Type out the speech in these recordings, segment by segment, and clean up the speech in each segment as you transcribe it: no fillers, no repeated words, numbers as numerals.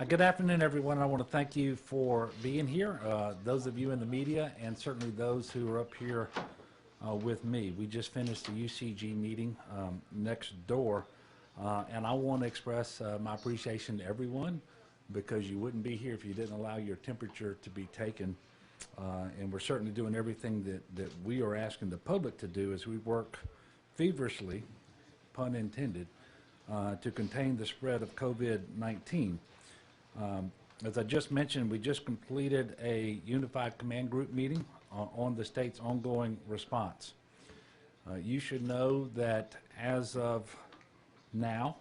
Good afternoon, everyone. I want to thank you for being here, those of you in the media, and certainly those who are up here with me. We just finished the UCG meeting next door, and I want to express my appreciation to everyone because you wouldn't be here if you didn't allow your temperature to be taken. And we're certainly doing everything that we are asking the public to do as we work feverishly, pun intended, to contain the spread of COVID-19. As I just mentioned, we just completed a unified command group meeting on the state's ongoing response. You should know that as of now,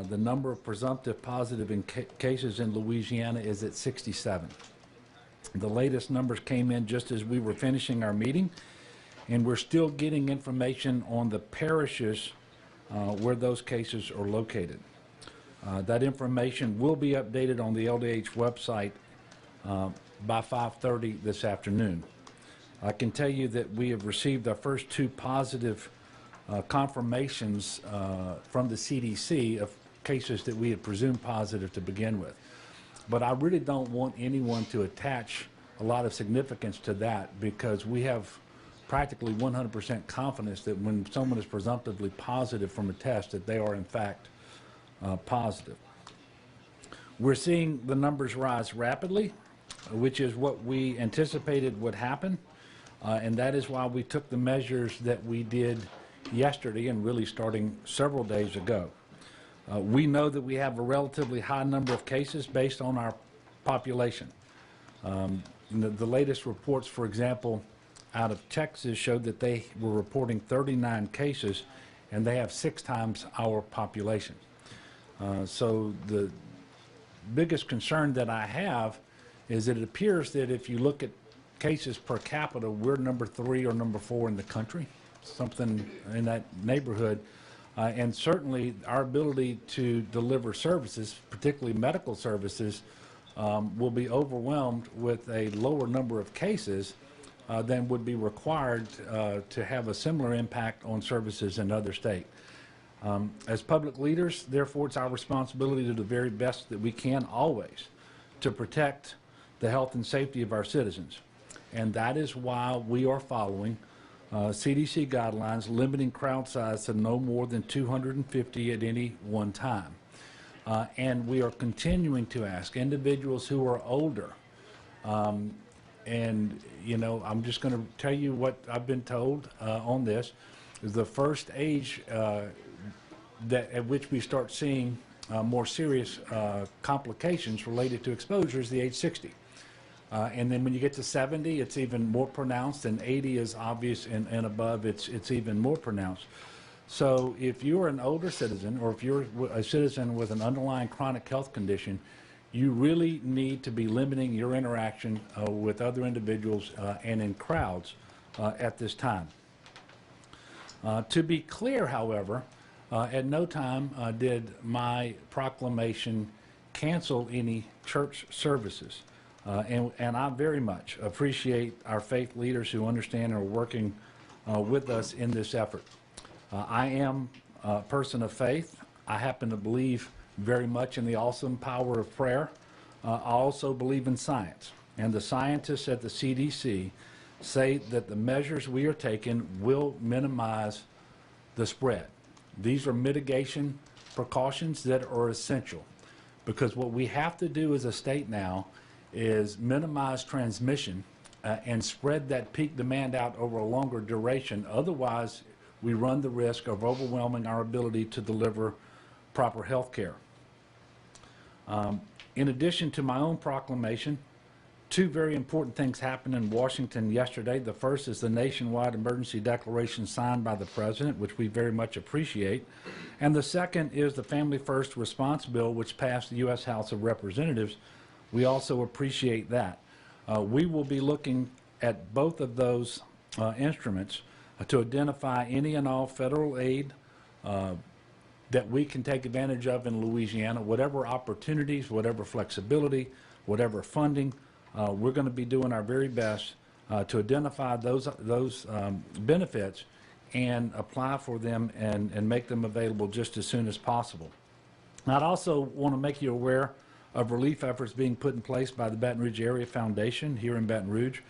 the number of presumptive positive cases in Louisiana is at 67. The latest numbers came in just as we were finishing our meeting, and we're still getting information on the parishes where those cases are located. That information will be updated on the LDH website by 5:30 this afternoon. I can tell you that we have received our first two positive confirmations from the CDC of cases that we had presumed positive to begin with. But I really don't want anyone to attach a lot of significance to that because we have practically 100% confidence that when someone is presumptively positive from a test that they are in fact positive. We're seeing the numbers rise rapidly, which is what we anticipated would happen, and that is why we took the measures that we did yesterday and really starting several days ago. We know that we have a relatively high number of cases based on our population. The latest reports, for example, out of Texas showed that they were reporting 39 cases, and they have 6 times our population. So the biggest concern that I have is that it appears that if you look at cases per capita, we're number 3 or number 4 in the country, something in that neighborhood. And certainly our ability to deliver services, particularly medical services, will be overwhelmed with a lower number of cases than would be required to have a similar impact on services in other states. As public leaders, therefore, it's our responsibility to do the very best that we can always to protect the health and safety of our citizens. And that is why we are following CDC guidelines limiting crowd size to no more than 250 at any one time. And we are continuing to ask individuals who are older, and you know, I'm just going to tell you what I've been told on this, is the first age at which we start seeing more serious complications related to exposure is the age 60. And then when you get to 70, it's even more pronounced, and 80 is obvious, and above, it's even more pronounced. So if you're an older citizen, or if you're a citizen with an underlying chronic health condition, you really need to be limiting your interaction with other individuals and in crowds at this time. To be clear, however, at no time did my proclamation cancel any church services. And I very much appreciate our faith leaders who understand and are working with us in this effort. I am a person of faith. I happen to believe very much in the awesome power of prayer. I also believe in science. And the scientists at the CDC say that the measures we are taking will minimize the spread. These are mitigation precautions that are essential, because what we have to do as a state now is minimize transmission and spread that peak demand out over a longer duration. Otherwise, we run the risk of overwhelming our ability to deliver proper health care. In addition to my own proclamation, 2 very important things happened in Washington yesterday. The first is the nationwide emergency declaration signed by the President, which we very much appreciate. And the second is the Family First Response Bill, which passed the U.S. House of Representatives. We also appreciate that. We will be looking at both of those instruments to identify any and all federal aid that we can take advantage of in Louisiana, whatever opportunities, whatever flexibility, whatever funding. We're going to be doing our very best to identify those benefits and apply for them and make them available just as soon as possible. I'd also want to make you aware of relief efforts being put in place by the Baton Rouge Area Foundation here in Baton Rouge.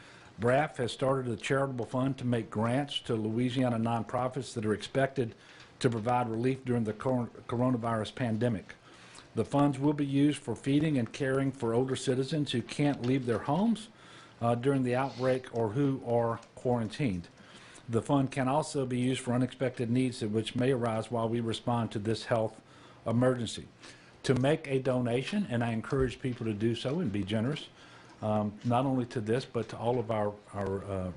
BRAF has started a charitable fund to make grants to Louisiana nonprofits that are expected to provide relief during the coronavirus pandemic. The funds will be used for feeding and caring for older citizens who can't leave their homes during the outbreak or who are quarantined. The fund can also be used for unexpected needs which may arise while we respond to this health emergency. To make a donation, and I encourage people to do so and be generous, not only to this but to all of our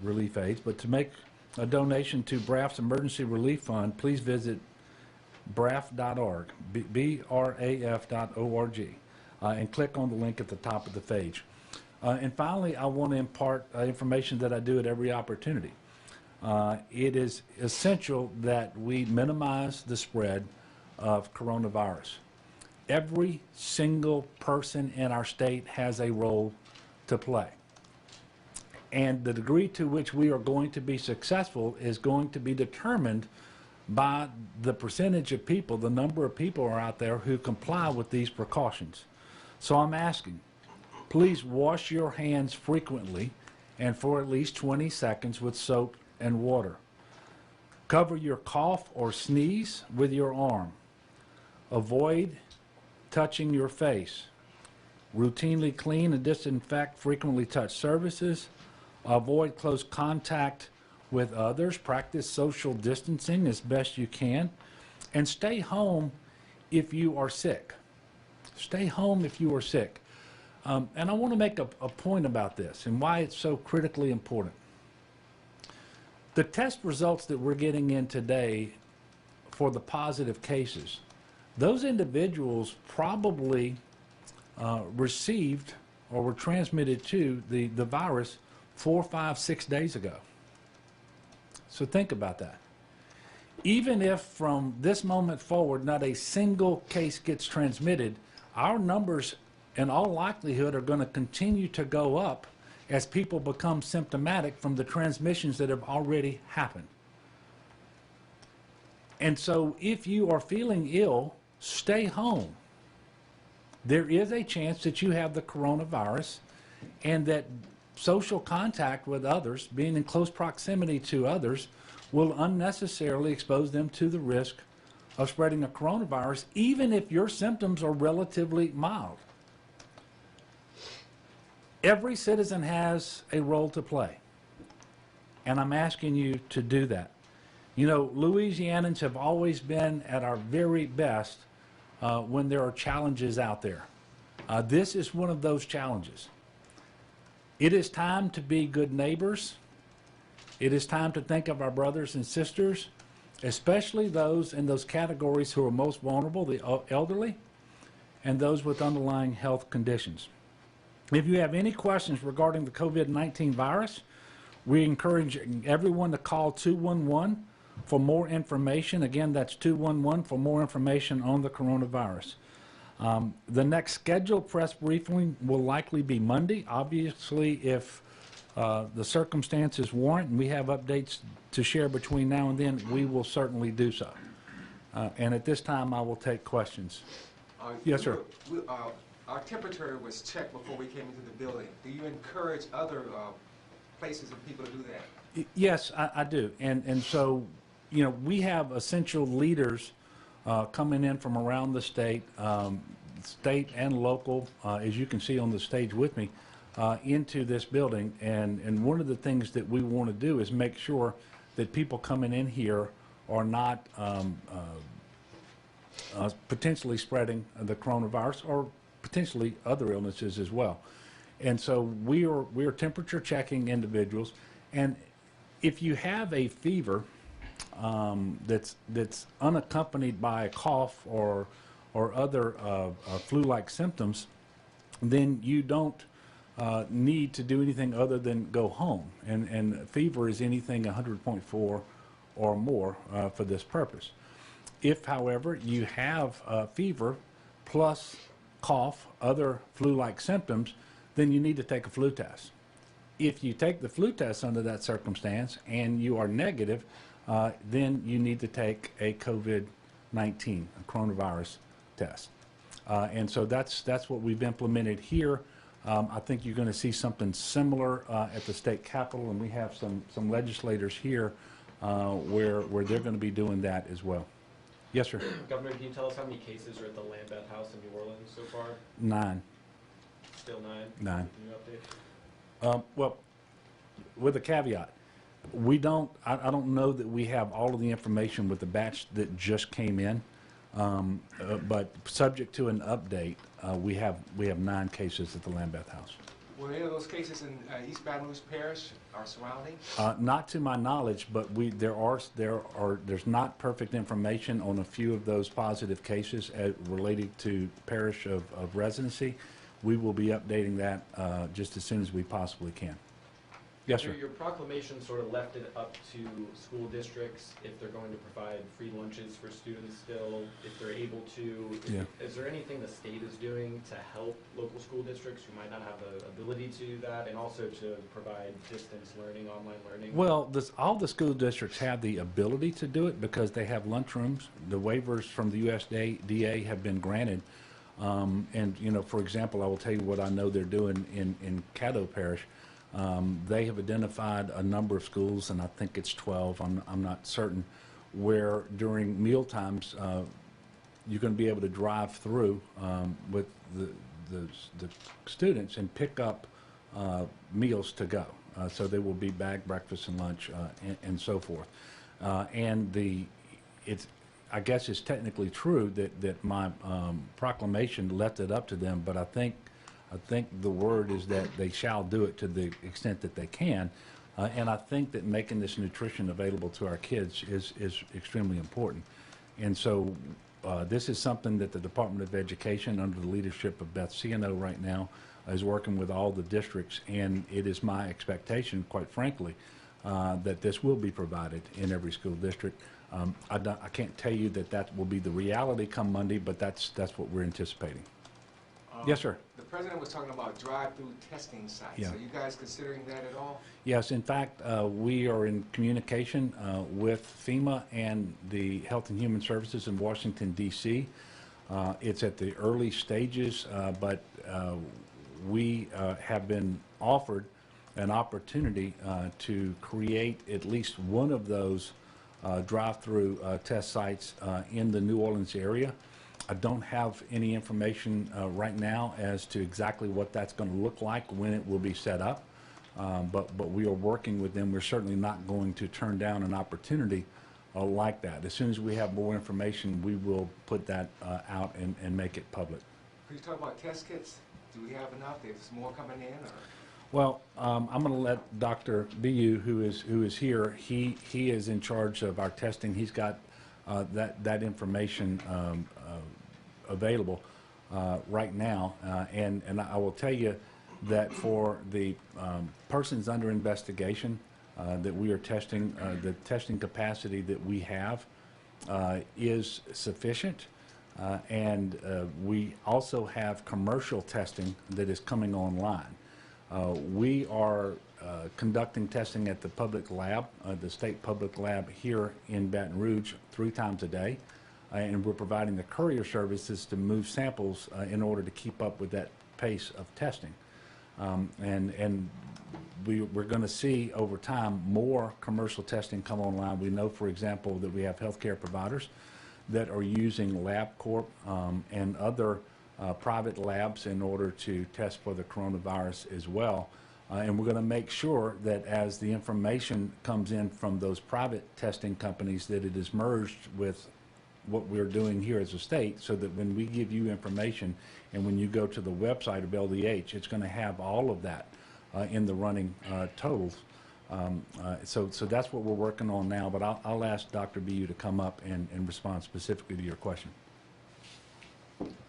relief aids, but to make a donation to BRAF's Emergency Relief Fund, please visit braf.org, braf.org, and click on the link at the top of the page. And finally, I want to impart information that I do at every opportunity. It is essential that we minimize the spread of coronavirus. Every single person in our state has a role to play. And the degree to which we are going to be successful is going to be determined by the percentage of people, the number of people are out there who comply with these precautions. So I'm asking, please wash your hands frequently and for at least 20 seconds with soap and water. Cover your cough or sneeze with your arm. Avoid touching your face. Routinely clean and disinfect frequently touched surfaces. Avoid close contact with others. Practice social distancing as best you can. And stay home if you are sick. Stay home if you are sick. And I want to make a point about this and why it's so critically important. The test results that we're getting in today for the positive cases, those individuals probably received or were transmitted to the virus 4, 5, 6 days ago. So think about that. Even if from this moment forward not a single case gets transmitted, our numbers in all likelihood are going to continue to go up as people become symptomatic from the transmissions that have already happened. And so if you are feeling ill, stay home. There is a chance that you have the coronavirus and that social contact with others, being in close proximity to others, will unnecessarily expose them to the risk of spreading a coronavirus, even if your symptoms are relatively mild. Every citizen has a role to play, and I'm asking you to do that. You know, Louisianans have always been at our very best when there are challenges out there. This is one of those challenges. It is time to be good neighbors. It is time to think of our brothers and sisters, especially those in those categories who are most vulnerable, the elderly, and those with underlying health conditions. If you have any questions regarding the COVID-19 virus, we encourage everyone to call 211 for more information. Again, that's 211 for more information on the coronavirus. The next scheduled press briefing will likely be Monday. Obviously, if the circumstances warrant and we have updates to share between now and then, we will certainly do so. And at this time, I will take questions. Yes, sir. Our temperature was checked before we came into the building. Do you encourage other places and people to do that? Yes, I do. And so, you know, we have essential leaders coming in from around the state, state and local, as you can see on the stage with me, into this building. And one of the things that we want to do is make sure that people coming in here are not potentially spreading the coronavirus or potentially other illnesses as well. And so we are temperature checking individuals, and if you have a fever that's unaccompanied by a cough or other flu-like symptoms, then you don't need to do anything other than go home. And fever is anything 100.4 or more for this purpose. If, however, you have fever plus cough, other flu-like symptoms, then you need to take a flu test. If you take the flu test under that circumstance and you are negative, then you need to take a COVID-19, a coronavirus test. And so that's what we've implemented here. I think you're going to see something similar at the state capitol, and we have some legislators here where they're going to be doing that as well. Yes, sir. Governor, can you tell us how many cases are at the Lambeth House in New Orleans so far? 9. Still 9? 9. Can you update? Well, with a caveat, we don't. I don't know that we have all of the information with the batch that just came in, but subject to an update, we have 9 cases at the Lambeth House. Were any of those cases in East Baton Rouge Parish or surrounding? Not to my knowledge, but there's not perfect information on a few of those positive cases related to parish of residency. We will be updating that just as soon as we possibly can. Yes, sir. Your proclamation sort of left it up to school districts if they're going to provide free lunches for students still, if they're able to. Yeah. Is there anything the state is doing to help local school districts who might not have the ability to do that, and also to provide distance learning, online learning? Well, all the school districts have the ability to do it because they have lunchrooms. The waivers from the USDA have been granted. And, you know, for example, I will tell you what I know they're doing in Caddo Parish. They have identified a number of schools, and I think it's 12, I'm not certain, where during meal times you're going to be able to drive through with the students and pick up meals to go. So they will be bagged breakfast and lunch and so forth. I guess it's technically true that my proclamation left it up to them, but I think the word is that they shall do it to the extent that they can. And I think that making this nutrition available to our kids is extremely important. And so this is something that the Department of Education, under the leadership of Beth Ciano right now, is working with all the districts. And it is my expectation, quite frankly, that this will be provided in every school district. I can't tell you that will be the reality come Monday, but that's what we're anticipating. Yes, sir. The president was talking about drive-through testing sites. Yeah. Are you guys considering that at all? Yes, in fact, we are in communication with FEMA and the Health and Human Services in Washington, D.C. It's at the early stages, but we have been offered an opportunity to create at least one of those drive-through test sites in the New Orleans area. I don't have any information right now as to exactly what that's going to look like when it will be set up, but we are working with them. We're certainly not going to turn down an opportunity like that. As soon as we have more information, we will put that out and make it public. Could you talk about test kits? Do we have enough? There's more coming in? Or? Well, I'm going to let Dr. Bu, who is here, he is in charge of our testing. He's got that information available right now, and I will tell you that for the persons under investigation that we are testing, the testing capacity that we have is sufficient, and we also have commercial testing that is coming online. We are conducting testing at the public lab, the state public lab here in Baton Rouge 3 times a day, and we're providing the courier services to move samples in order to keep up with that pace of testing. And we're going to see over time more commercial testing come online. We know, for example, that we have healthcare providers that are using LabCorp and other private labs in order to test for the coronavirus as well. And we're going to make sure that as the information comes in from those private testing companies, that it is merged with what we're doing here as a state, so that when we give you information and when you go to the website of LDH, it's going to have all of that in the running totals. So that's what we're working on now, but I'll ask Dr. Bu to come up and respond specifically to your question.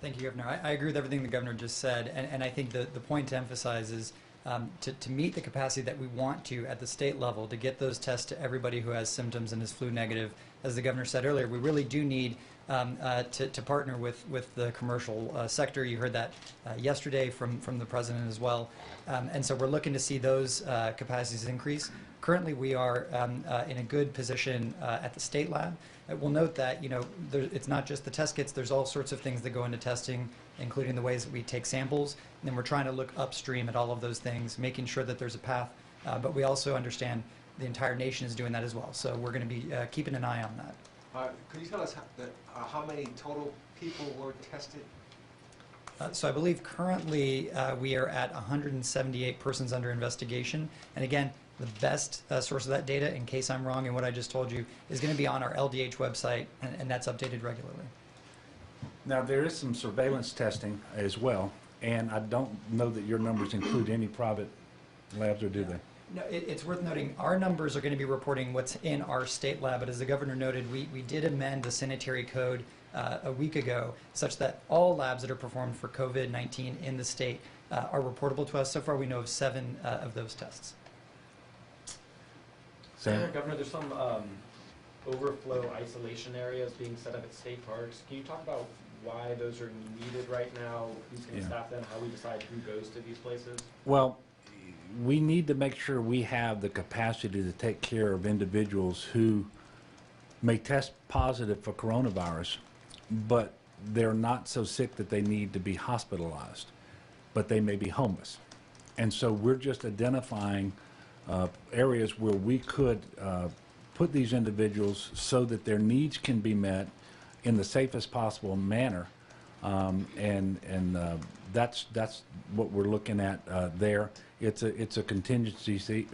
Thank you, Governor. I agree with everything the Governor just said, and I think the point to emphasize is to meet the capacity that we want to at the state level to get those tests to everybody who has symptoms and is flu negative. As the Governor said earlier, we really do need to partner with the commercial sector. You heard that yesterday from the President as well. And so we're looking to see those capacities increase. Currently, we are in a good position at the state lab. We'll note that it's not just the test kits. There's all sorts of things that go into testing, including the ways that we take samples. And then we're trying to look upstream at all of those things, making sure that there's a path. But we also understand the entire nation is doing that as well. So we're going to be keeping an eye on that. Could you tell us how many total people were tested? So I believe currently we are at 178 persons under investigation. And again, the best source of that data, in case I'm wrong in what I just told you, is going to be on our LDH website, and that's updated regularly. Now, there is some surveillance testing as well, and I don't know that your numbers include any private labs, or do they? No, it's worth noting our numbers are going to be reporting what's in our state lab, but as the governor noted, we did amend the sanitary code a week ago such that all labs that are performed for COVID-19 in the state are reportable to us. So far, we know of 7 of those tests. Sam? Governor, there's some overflow isolation areas being set up at state parks. Can you talk about why those are needed right now? Who's going to staff them? How we decide who goes to these places? Well, we need to make sure we have the capacity to take care of individuals who may test positive for coronavirus, but they're not so sick that they need to be hospitalized, but they may be homeless. And so we're just identifying areas where we could put these individuals so that their needs can be met in the safest possible manner. That's what we're looking at there. It's a contingency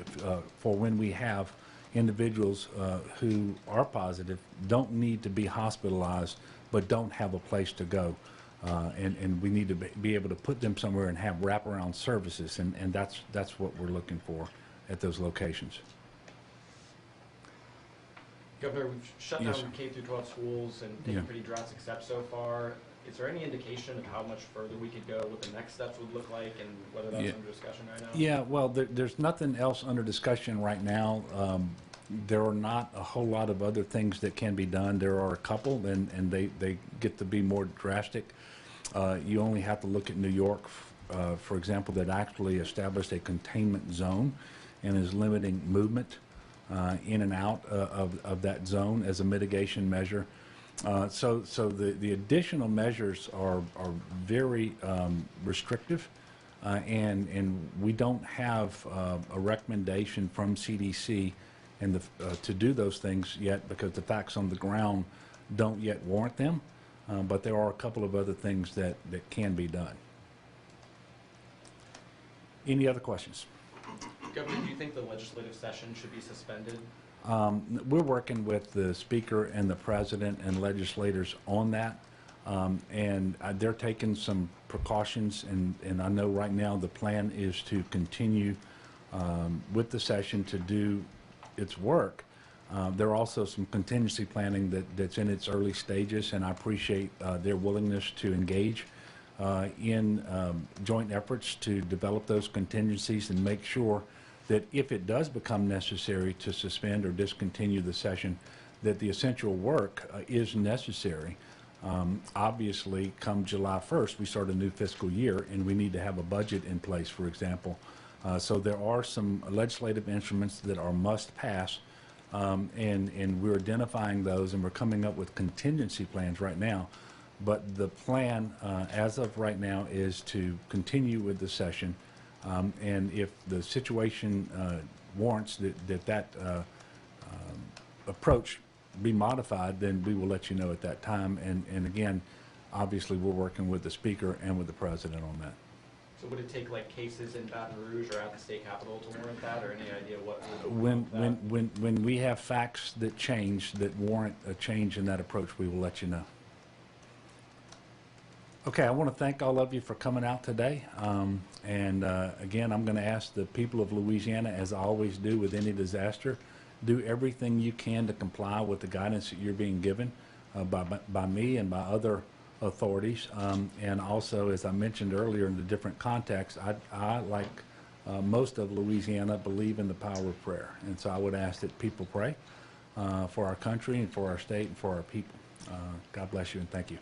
for when we have individuals who are positive, don't need to be hospitalized, but don't have a place to go. And we need to be able to put them somewhere and have wraparound services, and that's what we're looking for at those locations. Governor, we've shut Yes, down K through 12 schools and taken pretty drastic steps so far. Is there any indication of how much further we could go, what the next steps would look like, and whether that's under discussion right now? Yeah, well, there's nothing else under discussion right now. There are not a whole lot of other things that can be done. There are a couple, and they get to be more drastic. You only have to look at New York, for example, that actually established a containment zone and is limiting movement in and out of that zone as a mitigation measure. So the additional measures are very restrictive, and we don't have a recommendation from CDC and to do those things yet, because the facts on the ground don't yet warrant them. But there are a couple of other things that can be done. Any other questions? Governor, do you think the legislative session should be suspended? We're working with the Speaker and the President and legislators on that, and they're taking some precautions, and I know right now the plan is to continue with the session to do its work. There are also some contingency planning that's in its early stages, and I appreciate their willingness to engage in joint efforts to develop those contingencies and make sure that if it does become necessary to suspend or discontinue the session, that the essential work is necessary. Obviously, come July 1st, we start a new fiscal year, and we need to have a budget in place, for example. So there are some legislative instruments that are must-pass, and we're identifying those, and we're coming up with contingency plans right now. But the plan, as of right now, is to continue with the session. And if the situation warrants that approach be modified, then we will let you know at that time. And again, obviously, we're working with the Speaker and with the President on that. So would it take like cases in Baton Rouge or at the state capitol to warrant that, or any idea what would When we have facts that change, that warrant a change in that approach, we will let you know. Okay, I want to thank all of you for coming out today. Again, I'm going to ask the people of Louisiana, as I always do with any disaster, do everything you can to comply with the guidance that you're being given by me and by other authorities. And also, as I mentioned earlier in the different contexts, I like most of Louisiana, believe in the power of prayer. And so I would ask that people pray for our country and for our state and for our people. God bless you, and thank you.